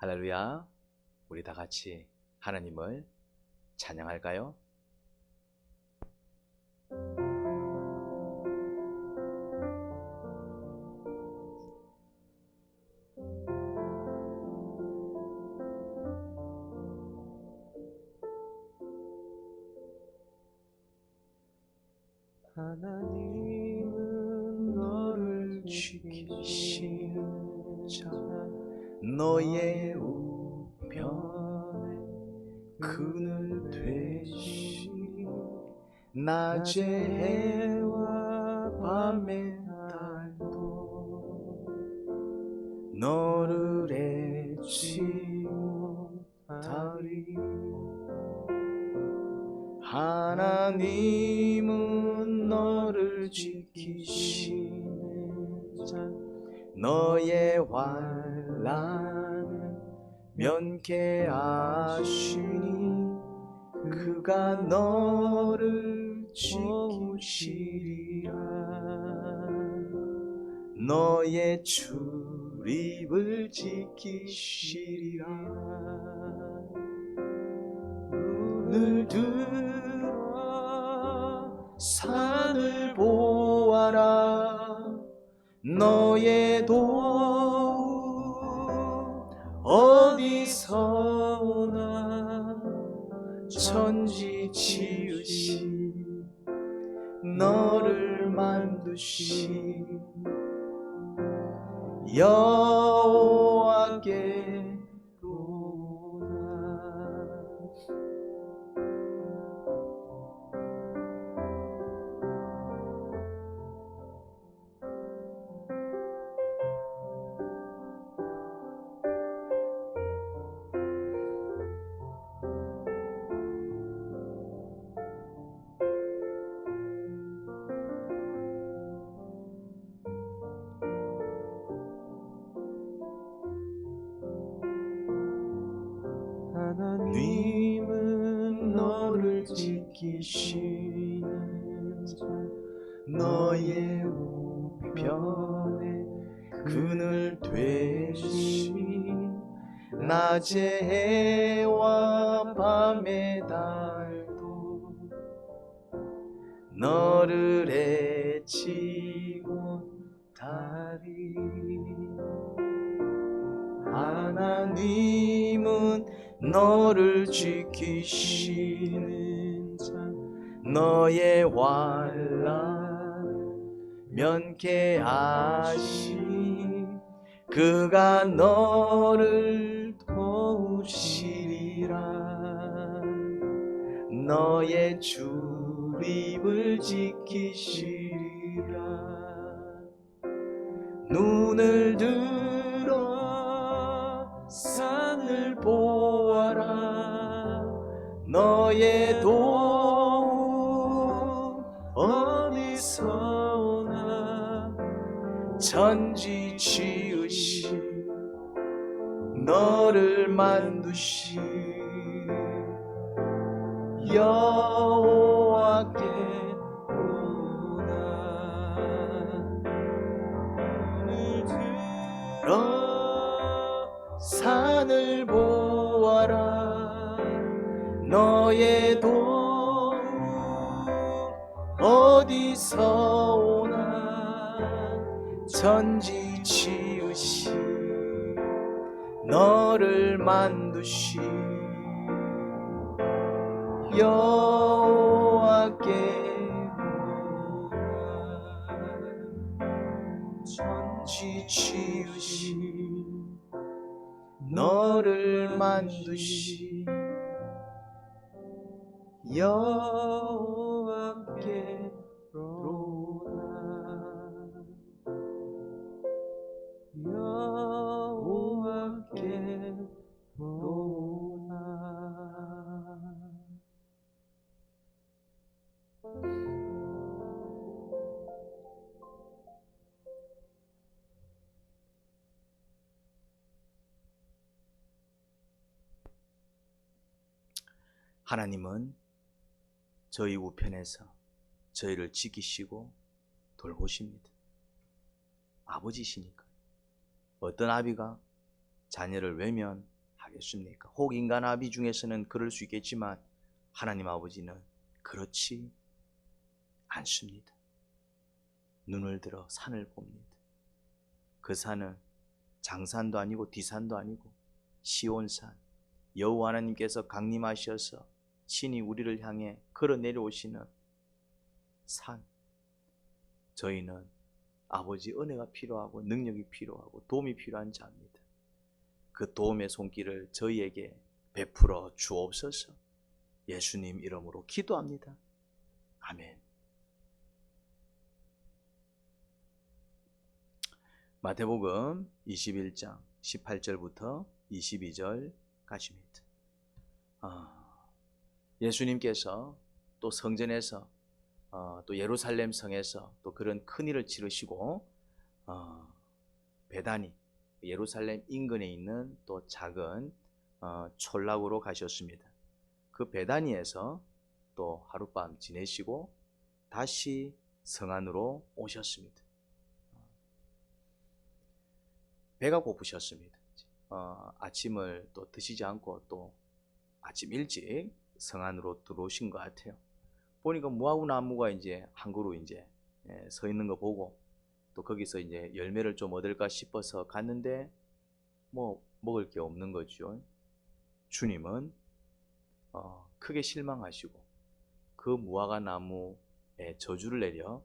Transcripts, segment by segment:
할렐루야. 우리 다 같이 하나님을 찬양할까요? 하나님은 너를 지키시는 자, 너의 우편에 그늘 되시니 낮의 해와 밤의 달도 너를 잊지 못하리. 하나님은 너를 지키시는 자, 너의 환난을 면케하시니 그가 너를 지키시리라. 너의 출입을 지키시리라. 눈을 들어 산을 보아라. 너의 도움 어디서 오나. 천지 지으신 너를 만드신 여호와께로다. 하나님은 너를 지키시는 자, 너의 우편에 그늘 되시니 낮의 해와 밤의 달도 너를 잊지 못하리. 하나님은 너를 지키시는 자, 너의 환난 면케하시니 그가 너를 도우시리라. 너의 출입을 지키시리라. 눈을 들어 산을 보아라. 너의 도움 어디서 오나. 천지 지으신 너를 만드신 여호와께로다. 눈을 들어 산을 보아라. 너의 도움 어디서 오나. 천지 지으신 너를 만드신 여호와께로다. 천지 지으신 너를 만드신 여호와께로다. 여호와께로다. 하나님은 저희 우편에서 저희를 지키시고 돌보십니다. 아버지시니까. 어떤 아비가 자녀를 외면 하겠습니까? 혹 인간아비 중에서는 그럴 수 있겠지만 하나님 아버지는 그렇지 않습니다. 눈을 들어 산을 봅니다. 그 산은 장산도 아니고 디산도 아니고 시온산, 여호와 하나님께서 강림하셔서 친히 우리를 향해 걸어 내려오시는 산. 저희는 아버지 은혜가 필요하고 능력이 필요하고 도움이 필요한 자입니다. 그 도움의 손길을 저희에게 베풀어 주옵소서. 예수님 이름으로 기도합니다. 아멘. 마태복음 21장 18절부터 22절 가십니다. 예수님께서 또 성전에서 또 예루살렘 성에서 또 그런 큰 일을 치르시고 베다니 예루살렘 인근에 있는 또 작은 촌락으로 가셨습니다. 그 베다니에서 또 하룻밤 지내시고 다시 성 안으로 오셨습니다. 배가 고프셨습니다. 아침을 또 드시지 않고 또 아침 일찍 성 안으로 들어오신 것 같아요. 보니까 무화과 나무가 이제 한 그루 이제 서 있는 거 보고 또 거기서 이제 열매를 좀 얻을까 싶어서 갔는데 뭐 먹을 게 없는 거죠. 주님은 크게 실망하시고 그 무화과 나무에 저주를 내려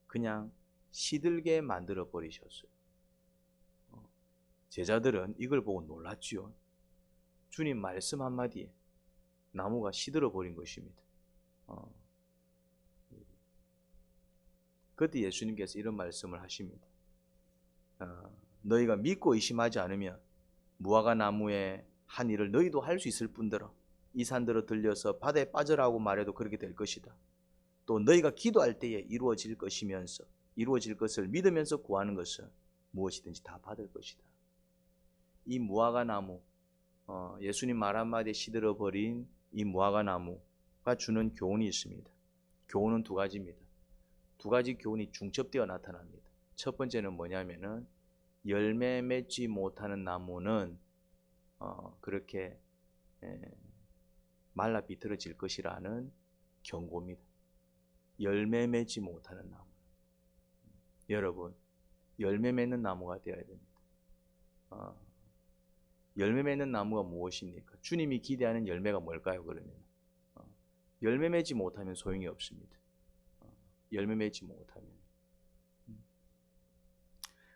그냥 시들게 만들어 버리셨어요. 제자들은 이걸 보고 놀랐지요. 주님 말씀 한마디에 나무가 시들어 버린 것입니다. 그때 예수님께서 이런 말씀을 하십니다. 너희가 믿고 의심하지 않으면 무화과 나무의 한 일을 너희도 할 수 있을 뿐더러 이 산들어 들려서 바다에 빠져라고 말해도 그렇게 될 것이다. 또 너희가 기도할 때에 이루어질 것이면서 이루어질 것을 믿으면서 구하는 것은 무엇이든지 다 받을 것이다. 이 무화과 나무, 예수님 말 한마디에 시들어 버린 이 무화과 나무가 주는 교훈이 있습니다. 교훈은 두 가지입니다. 두 가지 교훈이 중첩되어 나타납니다. 첫 번째는 뭐냐면은 열매 맺지 못하는 나무는 그렇게 말라 비틀어질 것이라는 경고입니다. 열매 맺지 못하는 나무. 여러분, 열매 맺는 나무가 되어야 됩니다. 열매 맺는 나무가 무엇입니까? 주님이 기대하는 열매가 뭘까요? 그러면 열매 맺지 못하면 소용이 없습니다. 열매 맺지 못하면.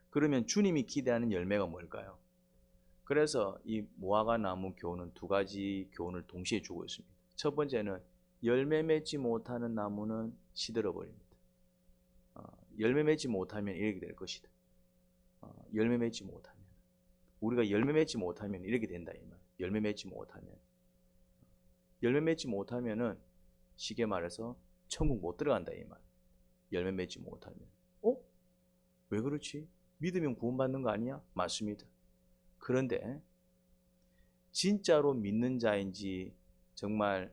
그러면 주님이 기대하는 열매가 뭘까요? 그래서 이 무화과 나무 교훈은 두 가지 교훈을 동시에 주고 있습니다. 첫 번째는 열매 맺지 못하는 나무는 시들어 버립니다. 열매 맺지 못하면 이렇게 될 것이다. 열매 맺지 못하면 우리가 열매 맺지 못하면 이렇게 된다 이 말. 열매 맺지 못하면은 쉽게 말해서 천국 못 들어간다 이 말. 열매 맺지 못하면. 왜 그렇지? 믿으면 구원받는 거 아니야? 맞습니다. 그런데 진짜로 믿는 자인지 정말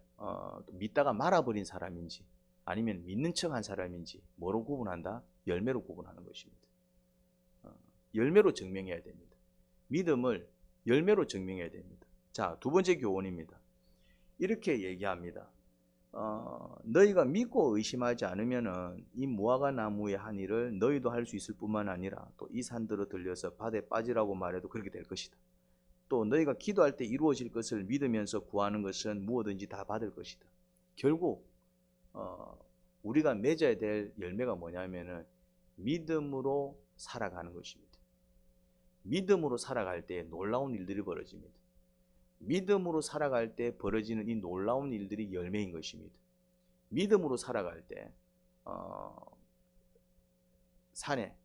믿다가 말아버린 사람인지 아니면 믿는 척한 사람인지 뭐로 구분한다? 열매로 구분하는 것입니다. 열매로 증명해야 됩니다. 믿음을 열매로 증명해야 됩니다. 자, 두 번째 교훈입니다. 이렇게 얘기합니다. 너희가 믿고 의심하지 않으면은 이 무화과 나무의 한 일을 너희도 할 수 있을 뿐만 아니라 또 이 산들어 들려서 바다에 빠지라고 말해도 그렇게 될 것이다. 또 너희가 기도할 때 이루어질 것을 믿으면서 구하는 것은 무엇든지 다 받을 것이다. 결국 우리가 맺어야 될 열매가 뭐냐면은 믿음으로 살아가는 것입니다. 믿음으로 살아갈 때 놀라운 일들이 벌어집니다. 믿음으로 살아갈 때 벌어지는 이 놀라운 일들이 열매인 것입니다. 믿음으로 살아갈 때 산에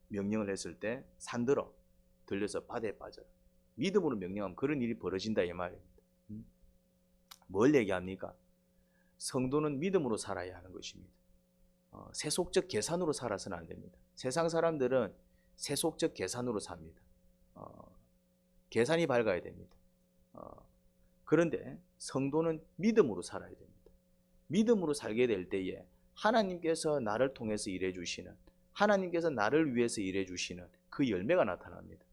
명령을 했을 때 산들어 들려서 바다에 빠져라. 믿음으로 명령하면 그런 일이 벌어진다 이 말입니다. 뭘 얘기합니까? 성도는 믿음으로 살아야 하는 것입니다. 세속적 계산으로 살아서는 안 됩니다. 세상 사람들은 세속적 계산으로 삽니다. 계산이 밝아야 됩니다. 그런데 성도는 믿음으로 살아야 됩니다. 믿음으로 살게 될 때에 하나님께서 나를 통해서 일해 주시는, 하나님께서 나를 위해서 일해 주시는 그 열매가 나타납니다.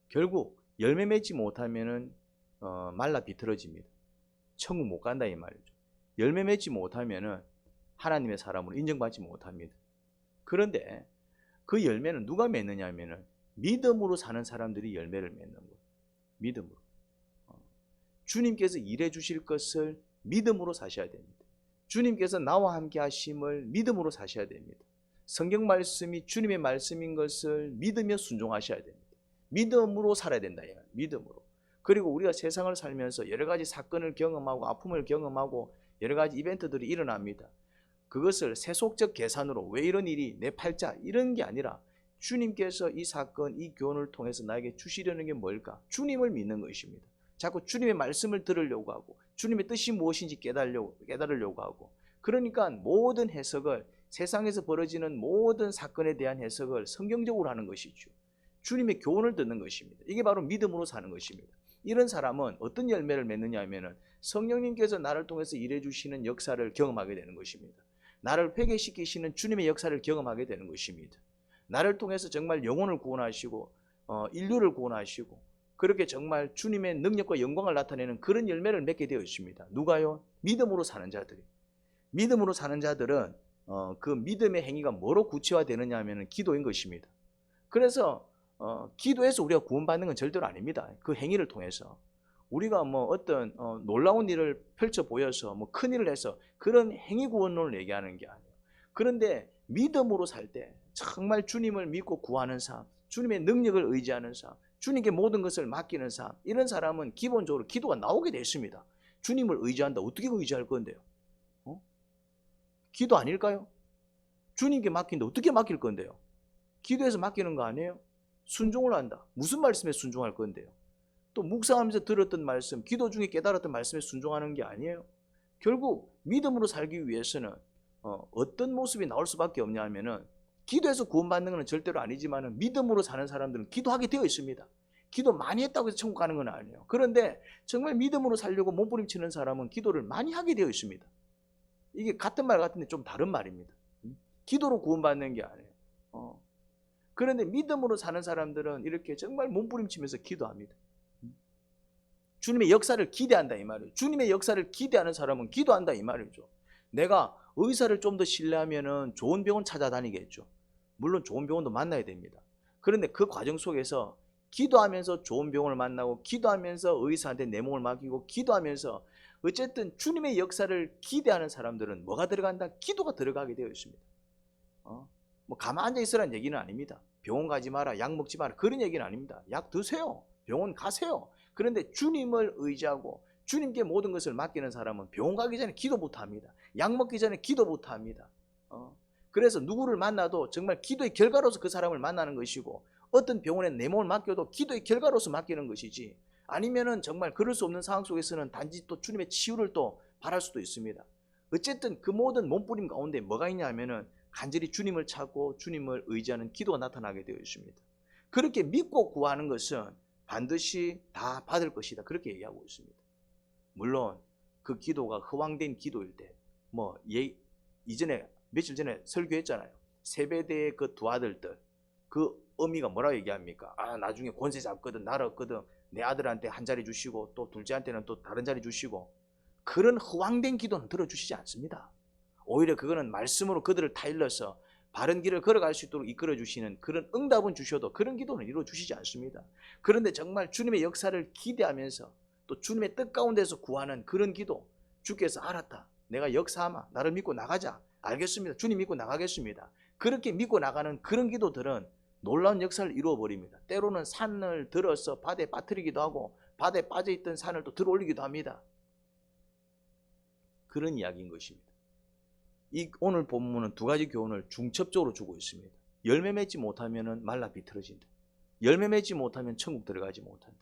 결국 열매 맺지 못하면은 말라 비틀어집니다. 천국 못 간다 이 말이죠. 열매 맺지 못하면은 하나님의 사람으로 인정받지 못합니다. 그런데 그 열매는 누가 맺느냐 하면은 믿음으로 사는 사람들이 열매를 맺는 거예요. 믿음으로. 주님께서 일해 주실 것을 믿음으로 사셔야 됩니다. 주님께서 나와 함께 하심을 믿음으로 사셔야 됩니다. 성경 말씀이 주님의 말씀인 것을 믿으며 순종하셔야 됩니다. 믿음으로 살아야 된다. 믿음으로. 그리고 우리가 세상을 살면서 여러 가지 사건을 경험하고 아픔을 경험하고 여러 가지 이벤트들이 일어납니다. 그것을 세속적 계산으로 왜 이런 일이 내 팔자 이런 게 아니라 주님께서 이 사건, 이 교훈을 통해서 나에게 주시려는 게 뭘까? 주님을 믿는 것입니다. 자꾸 주님의 말씀을 들으려고 하고 주님의 뜻이 무엇인지 깨달으려고 하고, 그러니까 모든 해석을, 세상에서 벌어지는 모든 사건에 대한 해석을 성경적으로 하는 것이죠. 주님의 교훈을 듣는 것입니다. 이게 바로 믿음으로 사는 것입니다. 이런 사람은 어떤 열매를 맺느냐 하면은 성령님께서 나를 통해서 일해 주시는 역사를 경험하게 되는 것입니다. 나를 회개시키시는 주님의 역사를 경험하게 되는 것입니다. 나를 통해서 정말 영혼을 구원하시고 인류를 구원하시고 그렇게 정말 주님의 능력과 영광을 나타내는 그런 열매를 맺게 되어 있습니다. 누가요? 믿음으로 사는 자들이. 믿음으로 사는 자들은 그 믿음의 행위가 뭐로 구체화되느냐 하면 기도인 것입니다. 그래서 기도해서 우리가 구원받는 건 절대로 아닙니다. 그 행위를 통해서 우리가 뭐 어떤 놀라운 일을 펼쳐 보여서 뭐 큰 일을 해서 그런 행위 구원론을 얘기하는 게 아니에요. 그런데 믿음으로 살 때 정말 주님을 믿고 구하는 삶, 주님의 능력을 의지하는 삶, 주님께 모든 것을 맡기는 삶, 이런 사람은 기본적으로 기도가 나오게 돼 있습니다. 주님을 의지한다. 어떻게 의지할 건데요? 기도 아닐까요? 주님께 맡긴다. 어떻게 맡길 건데요? 기도해서 맡기는 거 아니에요? 순종을 한다. 무슨 말씀에 순종할 건데요? 또 묵상하면서 들었던 말씀, 기도 중에 깨달았던 말씀에 순종하는 게 아니에요? 결국 믿음으로 살기 위해서는 어떤 모습이 나올 수밖에 없냐 하면은, 기도해서 구원받는 것은 절대로 아니지만 믿음으로 사는 사람들은 기도하게 되어 있습니다. 기도 많이 했다고 해서 천국 가는 건 아니에요. 그런데 정말 믿음으로 살려고 몸부림치는 사람은 기도를 많이 하게 되어 있습니다. 이게 같은 말 같은데 좀 다른 말입니다. 기도로 구원받는 게 아니에요. 그런데 믿음으로 사는 사람들은 이렇게 정말 몸부림치면서 기도합니다. 주님의 역사를 기대한다 이 말이에요. 주님의 역사를 기대하는 사람은 기도한다 이 말이죠. 내가 의사를 좀 더 신뢰하면 좋은 병원 찾아다니겠죠. 물론 좋은 병원도 만나야 됩니다. 그런데 그 과정 속에서 기도하면서 좋은 병원을 만나고, 기도하면서 의사한테 내 몸을 맡기고, 기도하면서 어쨌든 주님의 역사를 기대하는 사람들은 뭐가 들어간다? 기도가 들어가게 되어 있습니다. 뭐 가만 앉아 있으라는 얘기는 아닙니다. 병원 가지 마라, 약 먹지 마라, 그런 얘기는 아닙니다. 약 드세요. 병원 가세요. 그런데 주님을 의지하고 주님께 모든 것을 맡기는 사람은 병원 가기 전에 기도부터 합니다. 약 먹기 전에 기도부터 합니다. 그래서 누구를 만나도 정말 기도의 결과로서 그 사람을 만나는 것이고, 어떤 병원에 내 몸을 맡겨도 기도의 결과로서 맡기는 것이지, 아니면은 정말 그럴 수 없는 상황 속에서는 단지 또 주님의 치유를 또 바랄 수도 있습니다. 어쨌든 그 모든 몸부림 가운데 뭐가 있냐 하면은 간절히 주님을 찾고 주님을 의지하는 기도가 나타나게 되어 있습니다. 그렇게 믿고 구하는 것은 반드시 다 받을 것이다, 그렇게 얘기하고 있습니다. 물론 그 기도가 허황된 기도일 때, 이전에 며칠 전에 설교했잖아요. 세베대의 그 두 아들들, 그 어미가 뭐라고 얘기합니까? 나중에 권세 잡거든, 나라 얻거든, 내 아들한테 한 자리 주시고 또 둘째한테는 또 다른 자리 주시고, 그런 허황된 기도는 들어주시지 않습니다. 오히려 그거는 말씀으로 그들을 타일러서 바른 길을 걸어갈 수 있도록 이끌어 주시는 그런 응답은 주셔도 그런 기도는 이루어 주시지 않습니다. 그런데 정말 주님의 역사를 기대하면서 또 주님의 뜻 가운데서 구하는 그런 기도, 주께서 알았다, 내가 역사하마, 나를 믿고 나가자, 알겠습니다, 주님 믿고 나가겠습니다, 그렇게 믿고 나가는 그런 기도들은 놀라운 역사를 이루어 버립니다. 때로는 산을 들어서 바다에 빠뜨리기도 하고, 바다에 빠져있던 산을 또 들어 올리기도 합니다. 그런 이야기인 것입니다. 이 오늘 본문은 두 가지 교훈을 중첩적으로 주고 있습니다. 열매 맺지 못하면 말라 비틀어진다. 열매 맺지 못하면 천국 들어가지 못한다.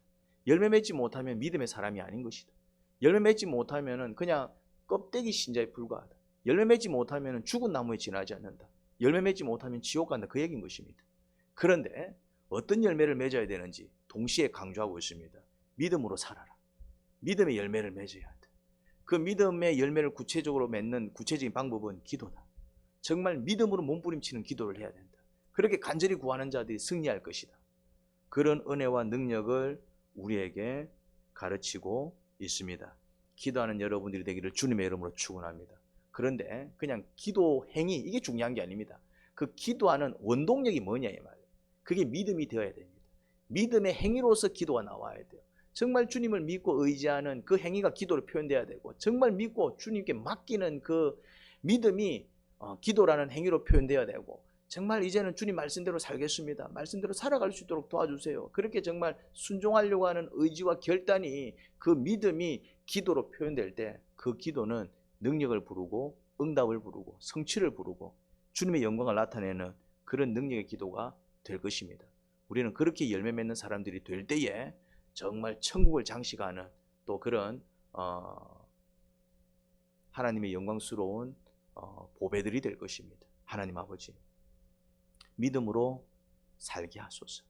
열매 맺지 못하면 믿음의 사람이 아닌 것이다. 열매 맺지 못하면 그냥 껍데기 신자에 불과하다. 열매 맺지 못하면 죽은 나무에 지나지 않는다. 열매 맺지 못하면 지옥 간다, 그 얘기인 것입니다. 그런데 어떤 열매를 맺어야 되는지 동시에 강조하고 있습니다. 믿음으로 살아라. 믿음의 열매를 맺어야 한다. 그 믿음의 열매를 구체적으로 맺는 구체적인 방법은 기도다. 정말 믿음으로 몸부림치는 기도를 해야 된다. 그렇게 간절히 구하는 자들이 승리할 것이다. 그런 은혜와 능력을 우리에게 가르치고 있습니다. 기도하는 여러분들이 되기를 주님의 이름으로 축원합니다. 그런데 그냥 기도 행위 이게 중요한 게 아닙니다. 그 기도하는 원동력이 뭐냐 이 말이에요. 그게 믿음이 되어야 됩니다. 믿음의 행위로서 기도가 나와야 돼요. 정말 주님을 믿고 의지하는 그 행위가 기도로 표현돼야 되고, 정말 믿고 주님께 맡기는 그 믿음이 기도라는 행위로 표현돼야 되고, 정말 이제는 주님 말씀대로 살겠습니다, 말씀대로 살아갈 수 있도록 도와주세요, 그렇게 정말 순종하려고 하는 의지와 결단이, 그 믿음이 기도로 표현될 때 그 기도는 능력을 부르고 응답을 부르고 성취를 부르고 주님의 영광을 나타내는 그런 능력의 기도가 될 것입니다. 우리는 그렇게 열매 맺는 사람들이 될 때에 정말 천국을 장식하는 또 그런 하나님의 영광스러운 보배들이 될 것입니다. 하나님 아버지, 믿음으로 살게 하소서.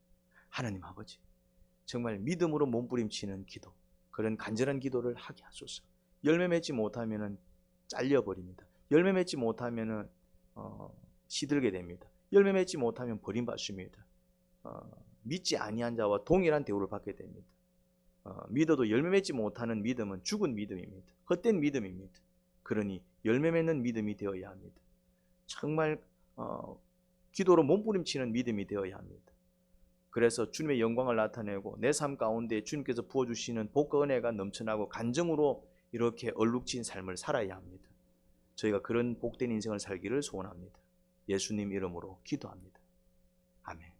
하나님 아버지, 정말 믿음으로 몸부림치는 기도, 그런 간절한 기도를 하게 하소서. 열매 맺지 못하면 잘려버립니다. 열매 맺지 못하면 시들게 됩니다. 열매 맺지 못하면 버림받습니다. 믿지 아니한 자와 동일한 대우를 받게 됩니다. 믿어도 열매 맺지 못하는 믿음은 죽은 믿음입니다. 헛된 믿음입니다. 그러니 열매 맺는 믿음이 되어야 합니다. 정말 기도로 몸부림치는 믿음이 되어야 합니다. 그래서 주님의 영광을 나타내고 내 삶 가운데 주님께서 부어주시는 복과 은혜가 넘쳐나고 간증으로 이렇게 얼룩진 삶을 살아야 합니다. 저희가 그런 복된 인생을 살기를 소원합니다. 예수님 이름으로 기도합니다. 아멘.